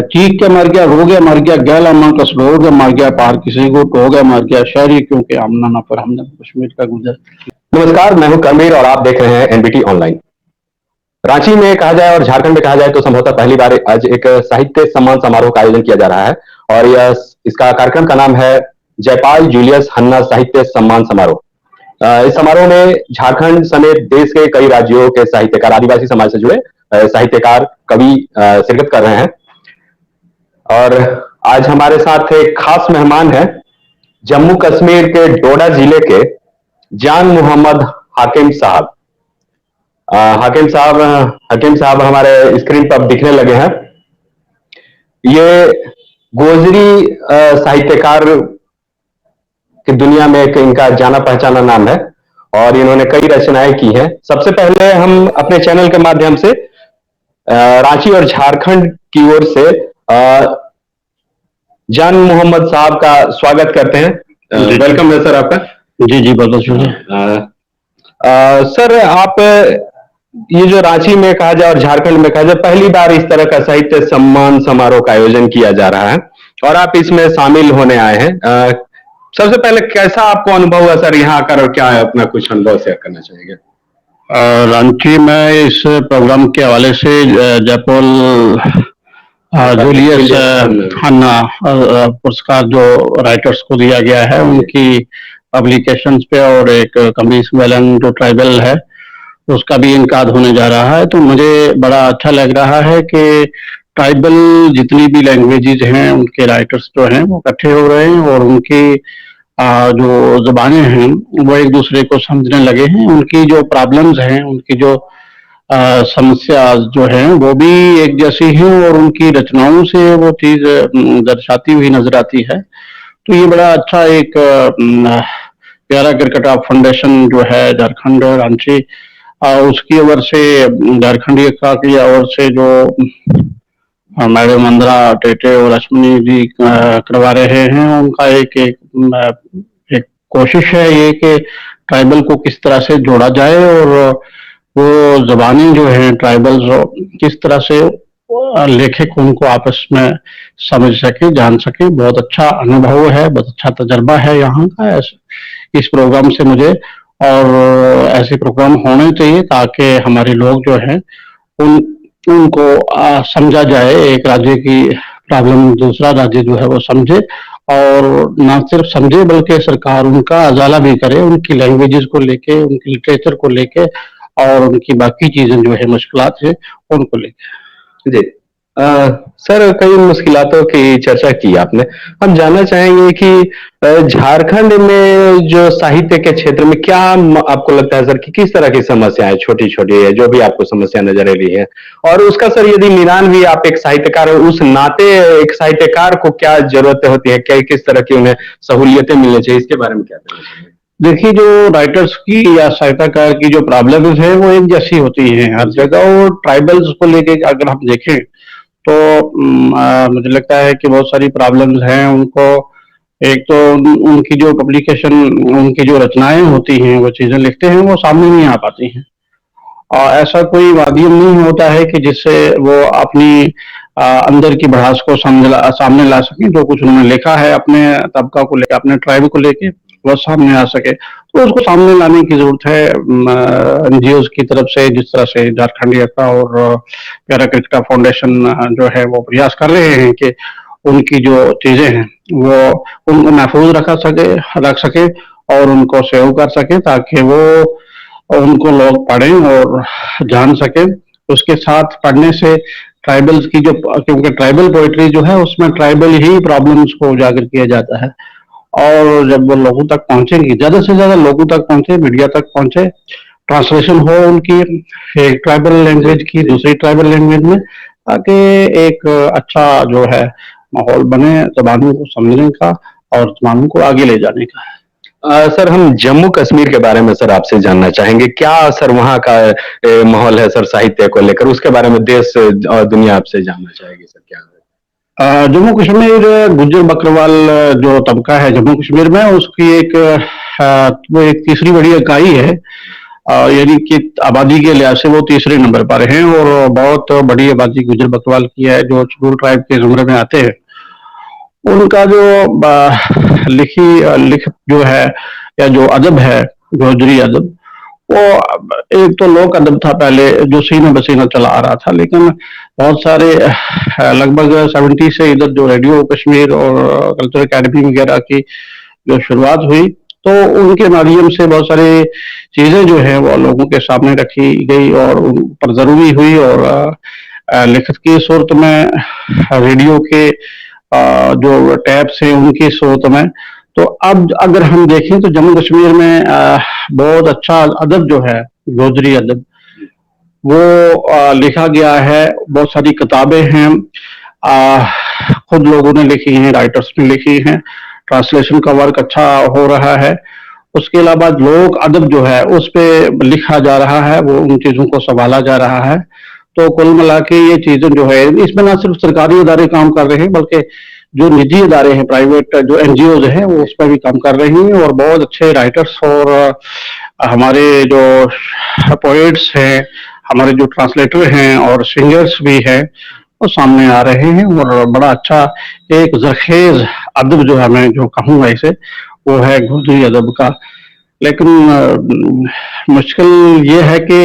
चीख के मर गया, रो गया मर गया, गैल अम्मा कसर हो गया मर गया, पार किसी को हो गया मर गया, शहरी क्योंकि आमना ना पर हमने कश्मीर का गुजर। नमस्कार, मैं हूं कर्मीर और आप देख रहे हैं एनबीटी ऑनलाइन। रांची में कहा जाए और झारखंड में कहा जाए तो संभवतः पहली बार आज एक साहित्य सम्मान समारोह का आयोजन किया जा रहा है और यह इसका कार्यक्रम का नाम है जयपाल जूलियस हन्ना साहित्य सम्मान समारोह। इस समारोह में झारखंड समेत देश के कई राज्यों के साहित्यकार, आदिवासी समाज से जुड़े साहित्यकार, कवि शिरकत कर रहे हैं। और आज हमारे साथ एक खास मेहमान है, जम्मू कश्मीर के डोडा जिले के जान मोहम्मद हाकिम साहब। हकीम साहब हमारे स्क्रीन पर अब दिखने लगे हैं। ये गोजरी साहित्यकार की दुनिया में एक इनका जाना पहचाना नाम है और इन्होंने कई रचनाएं की हैं। सबसे पहले हम अपने चैनल के माध्यम से रांची और झारखंड की ओर से जान मोहम्मद साहब का स्वागत करते हैं। वेलकम है सर आपका। जी जी, बहुत शुक्रिया। सर, आप ये जो रांची में कहा जाए और झारखंड में कहा जाए, पहली बार इस तरह का साहित्य सम्मान समारोह का आयोजन किया जा रहा है और आप इसमें शामिल होने आए हैं। सबसे पहले कैसा आपको अनुभव हुआ सर यहाँ आकर और क्या है अपना कुछ अनुभव शेयर करना चाहेंगे? रांची में इस प्रोग्राम के हवाले से जयपाल जूलियस हन्ना पुरस्कार जो राइटर्स को दिया गया है उनकी पब्लिकेशंस पे और एक कमीज मेलन जो ट्राइबल है उसका भी इनकाद होने जा रहा है। तो मुझे बड़ा अच्छा लग रहा है कि ट्राइबल जितनी भी लैंग्वेजेस हैं उनके राइटर्स जो हैं वो इकट्ठे हो रहे हैं और उनकी जो ज़बानें हैं वो एक दूसरे को समझने लगे हैं। उनकी जो प्रॉब्लम्स हैं, उनकी जो समस्या जो हैं वो भी एक जैसी हैं और उनकी रचनाओं से वो चीज़ दर्शाती हुई नजर आती है। तो ये बड़ा अच्छा एक प्यारा क्रिकेट फाउंडेशन जो है झारखंड रांची उसकी ओर से, झारखंडी एकता की ओर से जो मैडम अंद्रा टेटे और अश्विनी जी करवा रहे हैं, उनका एक कोशिश है ये कि ट्राइबल को किस तरह से जोड़ा जाए और वो जबानें जो हैं ट्राइबल्स किस तरह से लेखक उनको आपस में समझ सके, जान सके। बहुत अच्छा अनुभव है, बहुत अच्छा तजर्बा है यहाँ का इस प्रोग्राम से मुझे। और ऐसे प्रोग्राम होने चाहिए ताकि हमारे लोग जो हैं उनको समझा जाए। एक राज्य की प्रॉब्लम दूसरा राज्य जो है वो समझे और ना सिर्फ समझे बल्कि सरकार उनका अजाला भी करे, उनकी लैंग्वेजेस को लेके, उनकी लिटरेचर को लेके और उनकी बाकी चीजें जो है मुश्किलात है उनको लेके। जी सर, कई मुश्किलातों की चर्चा की आपने। हम जानना चाहेंगे कि झारखंड में जो साहित्य के क्षेत्र में क्या आपको लगता है सर कि किस तरह की समस्याएं छोटी छोटी है जो भी आपको समस्या नजर आ रही है, और उसका सर यदि निदान भी आप एक साहित्यकार हो उस नाते एक साहित्यकार को क्या जरूरतें होती है, क्या किस तरह की उन्हें सहूलियतें मिलनी चाहिए, इसके बारे में क्या कहना चाहिए? देखिए, जो राइटर्स की या साहित्यकार की जो प्रॉब्लम्स है वो एक जैसी होती है हर जगह। और ट्राइबल्स को लेके अगर हम देखें तो मुझे लगता है कि बहुत सारी प्रॉब्लम्स हैं उनको। एक तो उनकी जो पब्लिकेशन, उनकी जो रचनाएं होती हैं, वो चीजें लिखते हैं वो सामने नहीं आ पाती हैं और ऐसा कोई माध्यम नहीं होता है कि जिससे वो अपनी अंदर की भड़ास को सामने ला सकें। जो कुछ उन्होंने लिखा है अपने तबका को लेकर, अपने ट्राइब को लेके, वो सामने आ सके। तो उसको सामने लाने की जरूरत है एनजीओज की तरफ से, जिस तरह से झारखंड एकता और प्यारा क्रिकेट फाउंडेशन जो है वो प्रयास कर रहे हैं कि उनकी जो चीजें हैं वो उनको महफूज रख सके और उनको सेव कर सके ताकि वो उनको लोग पढ़ें और जान सके। उसके साथ पढ़ने से ट्राइबल्स की जो, क्योंकि ट्राइबल पोइट्री जो है उसमें ट्राइबल ही प्रॉब्लम्स को उजागर किया जाता है और जब वो लोगों तक पहुंचेंगी, ज्यादा से ज्यादा लोगों तक पहुंचे, मीडिया तक पहुंचे, ट्रांसलेशन हो उनकी एक ट्राइबल लैंग्वेज की दूसरी ट्राइबल लैंग्वेज में, ताकि एक अच्छा जो है माहौल बने जबानों को समझने का और जबानों को आगे ले जाने का। सर, हम जम्मू कश्मीर के बारे में सर आपसे जानना चाहेंगे, क्या सर वहाँ का माहौल है सर साहित्य को लेकर, उसके बारे में देश और दुनिया आपसे जानना चाहेगी सर क्या है? जम्मू कश्मीर गुज्जर बकरवाल जो तबका है जम्मू कश्मीर में, उसकी वो एक तीसरी बड़ी इकाई है यानी कि आबादी के लिहाज से वो तीसरे नंबर पर हैं और बहुत बड़ी आबादी गुजर बकरवाल की है जो शेड्यूल ट्राइब के जुमरे में आते हैं। उनका जो लिखित जो है या जो अदब है गोजरी अदब, वो एक तो लोक अदब था पहले जो सीना बसीना चला आ रहा था, लेकिन बहुत सारे लगभग 70 से इधर जो रेडियो कश्मीर और कल्चरल अकेडमी वगैरह की जो शुरुआत हुई, तो उनके माध्यम से बहुत सारी चीजें जो है वो लोगों के सामने रखी गई और उन पर जरूरी हुई और लिखत की सूरत में, रेडियो के जो टैब्स हैं उनकी सूरत में। तो अब अगर हम देखें तो जम्मू कश्मीर में बहुत अच्छा अदब जो है गोजरी अदब वो लिखा गया है, बहुत सारी किताबें हैं, खुद लोगों ने लिखी हैं, राइटर्स ने लिखी हैं, ट्रांसलेशन का वर्क अच्छा हो रहा है। उसके अलावा लोक अदब जो है उस पे लिखा जा रहा है, वो उन चीजों को संभाला जा रहा है। तो कुल मिला के ये चीजें जो है इसमें ना सिर्फ सरकारी इदारे काम कर रहे हैं बल्कि जो निजी इदारे हैं, प्राइवेट जो एनजीओ हैं वो उस पर भी काम कर रही हैं और बहुत अच्छे राइटर्स और हमारे जो पोएट्स हैं, हमारे जो ट्रांसलेटर हैं और सिंगर्स भी हैं वो सामने आ रहे हैं और बड़ा अच्छा एक जरखेज अदब जो है, मैं जो कहूँगा इसे, वो है गोजरी अदब का। लेकिन मुश्किल ये है कि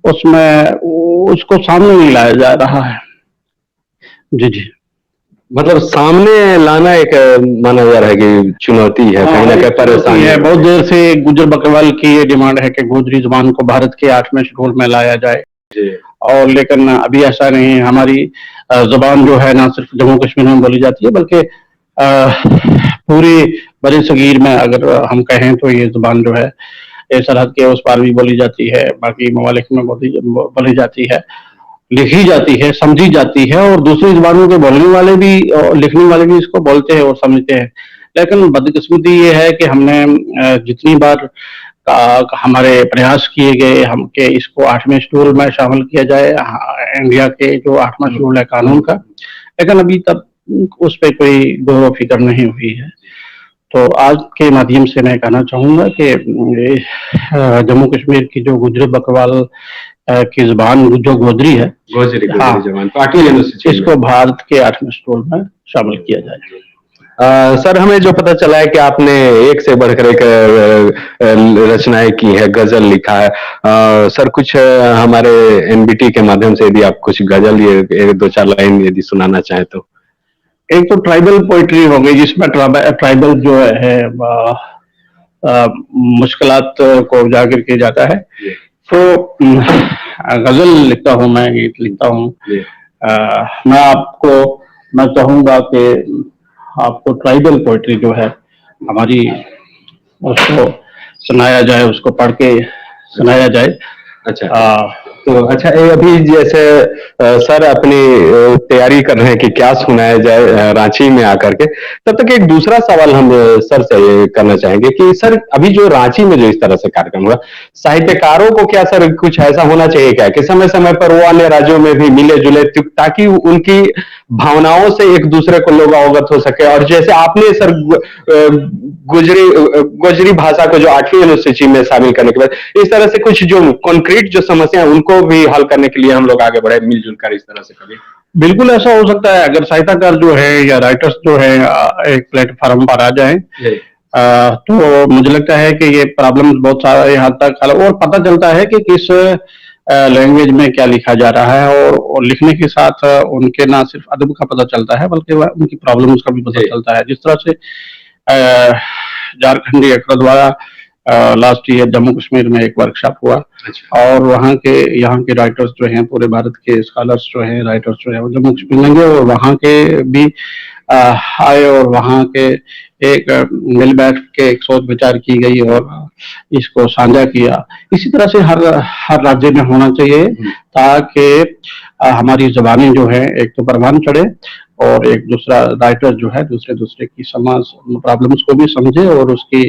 उसमें उसको सामने नहीं लाया जा रहा है। जी जी, मतलब सामने लाना एक माना जा रहा है कि चुनौती है, कहीं ना कहीं परेशानी है। बहुत देर से गुजर बकरवाल की ये डिमांड है कि गोजरी जुबान को भारत के 8वें शेड्यूल में लाया जाए जी। और लेकिन अभी ऐसा नहीं है। हमारी जुबान जो है ना सिर्फ जम्मू कश्मीर में बोली जाती है बल्कि पूरी बड़े सगीर में अगर हम कहें तो ये जुबान जो है ये सरहद के उस पार भी बोली जाती है, बाकी ममालिक में बोली जाती है, लिखी जाती है, समझी जाती है और दूसरी जुबानों के बोलने वाले भी और लिखने वाले भी इसको बोलते हैं और समझते हैं। लेकिन बदकिस्मती ये है कि हमने जितनी बार हमारे प्रयास किए गए हम के इसको 8वें शेड्यूल में शामिल किया जाए, इंडिया के जो 8वां शेड्यूल है कानून का, लेकिन अभी तक उस पर कोई गौर फिक्र नहीं हुई है। तो आज के माध्यम से मैं कहना चाहूंगा कि जम्मू कश्मीर की जो गुजर बकरवाल की जुबान जो गोजरी है, गोजरी हाँ, जुबान पार्टी इसको भारत के 8वें शेड्यूल में शामिल किया जाए। सर हमें जो पता चला है कि आपने एक से बढ़कर एक रचनाएं की है, गजल लिखा है। सर कुछ हमारे एनबीटी के माध्यम से यदि आप कुछ गजल ये एक दो चार लाइन यदि सुनाना चाहें तो। एक तो ट्राइबल पोइट्री हो गई जिसमें ट्राइबल जो है मुश्किलात को उजागर किया जाता है। तो गजल लिखता हूँ, मैं गीत लिखता हूँ। मैं चाहूंगा कि आपको ट्राइबल पोइट्री जो है हमारी उसको सुनाया जाए, उसको पढ़ के सुनाया जाए। अच्छा तो अच्छा ये अभी जैसे सर अपनी तैयारी कर रहे हैं कि क्या सुनाया जाए रांची में आकर के, तब तक एक दूसरा सवाल हम सर से ये करना चाहेंगे कि सर अभी जो रांची में जो इस तरह से कार्यक्रम हुआ, साहित्यकारों को क्या सर कुछ ऐसा होना चाहिए क्या कि समय समय पर वो अन्य राज्यों में भी मिले जुले ताकि उनकी भावनाओं से एक दूसरे को लोग अवगत हो सके, और जैसे आपने सर गोजरी भाषा को जो 8वीं अनुसूची में शामिल करने के बाद इस तरह से कुछ जो कॉन्क्रीट जो समस्या है उनको भी हल करने के लिए हम लोग आगे बढ़े मिलजुल कर इस तरह से कभी। बिल्कुल ऐसा हो सकता है अगर साहित्यकार जो है या राइटर्स जो है एक प्लेटफॉर्म पर आ जाएं, तो मुझे लगता है कि ये प्रॉब्लम बहुत सारे हद तक हल और पता चलता है कि किस लैंग्वेज में क्या लिखा जा रहा है और लिखने के साथ उनके ना सिर्फ अदब का पता चलता है बल्कि उनकी प्रॉब्लम्स का भी पता चलता है। जिस तरह से झारखंडी एक्टर द्वारा लास्ट ईयर जम्मू कश्मीर में एक वर्कशॉप हुआ और वहाँ के राइटर्स जो हैं, पूरे भारत के स्कॉलर्स जो हैं, राइटर्स जो हैं वो जम्मू कश्मीर लेंगे और वहाँ के भी आए और वहाँ के एक मिल बैठ के एक सोच विचार की गई और इसको साझा किया। इसी तरह से हर राज्य में होना चाहिए ताकि हमारी जबानें जो है एक तो परवान चढ़े और एक दूसरा राइटर जो है दूसरे की समाज प्रॉब्लम्स को भी समझे और उसकी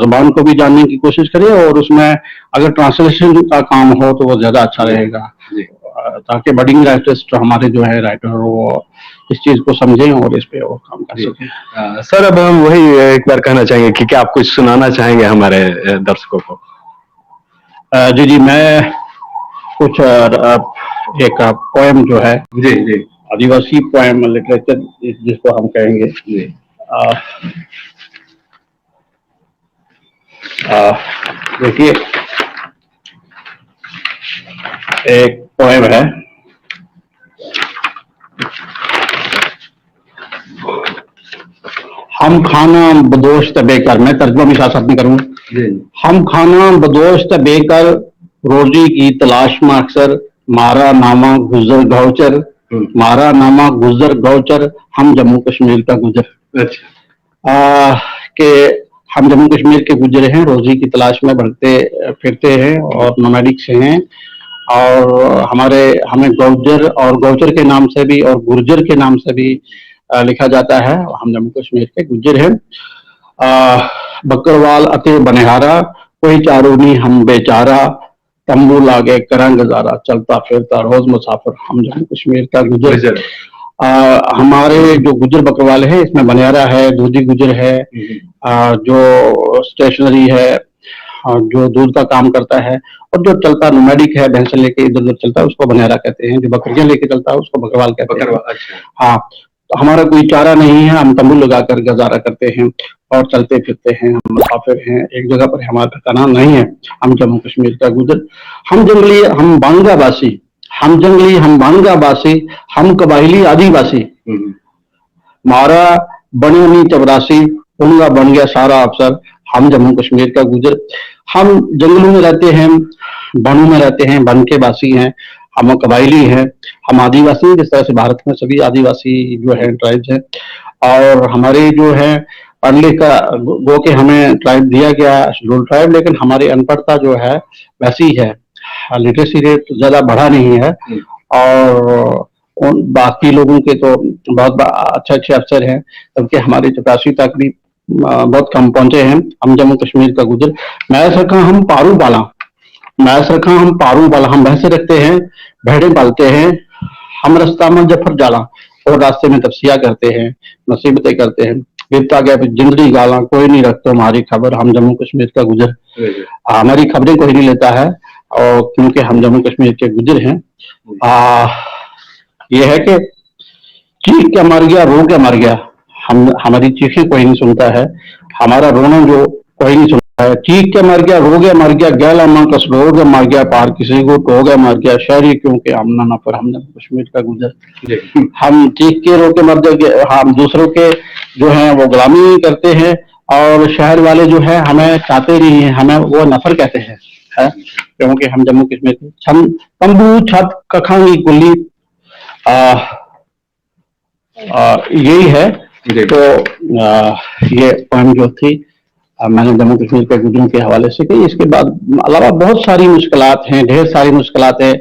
जुबान को भी जानने की कोशिश करे और उसमें अगर ट्रांसलेशन का काम हो तो वो ज्यादा अच्छा रहेगा ताकि बडिंग राइटर्स जो हमारे जो है राइटर वो इस चीज को समझें और इस पे और काम कर सकें। सर अब हम वही एक बार कहना चाहेंगे कि क्या आप कुछ सुनाना चाहेंगे हमारे दर्शकों को। जी जी, मैं कुछ एक पोएम जो है, जी जी आदिवासी पोएम लिटरेचर जिसको हम कहेंगे, जी अ, देखिए, एक पोएम है। हम खाना बदोश बेकर, मैं तर्जुमा भी साथ साथ में करूँ। जी हम खाना बदोश बेकर, रोजी की तलाश में अक्सर, मारा नामा गुजर गौचर, मारा नामा गुजर गौचर, हम जम्मू कश्मीर का गुजर। अच्छा के हम जम्मू कश्मीर के गुजरे हैं, रोजी की तलाश में बढ़ते फिरते हैं और नोमैडिक से हैं। और हमें गौजर और गौचर के नाम से भी और गुर्जर के नाम से भी लिखा जाता है। हम जम्मू कश्मीर के गुज्जर हैं। बकरवाल अते बनिहारा, कोई चारो नहीं हम बेचारा, तंबू लागे करा गुजारा, चलता फिरता रोज मुसाफिर, हम जम्मू कश्मीर का गुज्जर। हमारे जो गुज्जर बकरवाल है, इसमें बनियारा है, दूधी गुज्जर है, जो स्टेशनरी है, जो दूध का काम करता है, और जो चलता नोमैडिक है, भैंस लेके इधर उधर चलता है, उसको बनियारा कहते हैं। जो बकरियां लेके चलता है उसको बकरवाल कहते हैं। अच्छा हाँ, तो हमारा कोई चारा नहीं है, हम तंबू लगाकर गुजारा करते हैं और चलते फिरते हैं, हम मुसाफिर हैं, एक जगह पर हमारा ठिकाना नहीं है। हम जम्मू कश्मीर का गुजर। हम जंगली हम बांगाबासी, हम जंगली हम बांगाबासी, हम कबाइली आदिवासी, मारा बनी चपरासी, उनका बन गया सारा अफसर, हम जम्मू कश्मीर का गुजर। हम जंगलों में रहते हैं, वनों में रहते हैं, वन के वासी हैं, हम कबाइली हैं, हम आदिवासी, जिस तरह से भारत में सभी आदिवासी जो है ट्राइब्स हैं। और हमारे जो है पढ़ने का गो के हमें ट्राइब दिया गया, शेड्यूल ट्राइब, लेकिन हमारी अनपढ़ता जो है वैसी है, लिटरेसी रेट ज्यादा बढ़ा नहीं है। और उन बाकी लोगों के तो बहुत अच्छे अच्छे अफसर हैं, जबकि हमारी 84 तक भी बहुत कम पहुंचे हैं। हम जम्मू कश्मीर का गुजर। मैं सका हम पारू बाला, मैं सका हम पारू बाला, हम भैंसे रखते हैं, भेड़े पालते हैं, हम रास्ता में जफर जाला, और रास्ते में तपसिया करते हैं, मुसीबतें करते हैं, बीतता गया जिंदगी गाला, कोई नहीं रखता हमारी खबर, हम जम्मू कश्मीर का गुजर। हमारी खबरें कोई नहीं लेता है, और क्योंकि हम जम्मू कश्मीर के गुजर हैं। ये है कि चीख के मर गया, रो के मर गया, हमारी चीखें कोई नहीं सुनता है, हमारा रोना जो कोई नहीं सुनता है। चीख के मर गया, रो के मर गया, गैला मां कसरो के मर गया, पार किसी को टो के मर गया, शहरी क्योंकि हमना ना पर हम जम्मू कश्मीर का गुजर। हम चीख के रो के मर गए, हम दूसरों के जो है वो गुलामी करते हैं, और शहर वाले जो है हमें चाहते नहीं है, हमें वो नफर कहते हैं, है? क्योंकि हम जम्मू कश्मीर के तंबू छत कखांगी कुल्ली, यही है। तो ये पोएम जो थी मैंने जम्मू कश्मीर के गुजरों के हवाले से की। इसके बाद अलावा बहुत सारी मुश्किलात हैं, ढेर सारी मुश्किलात है।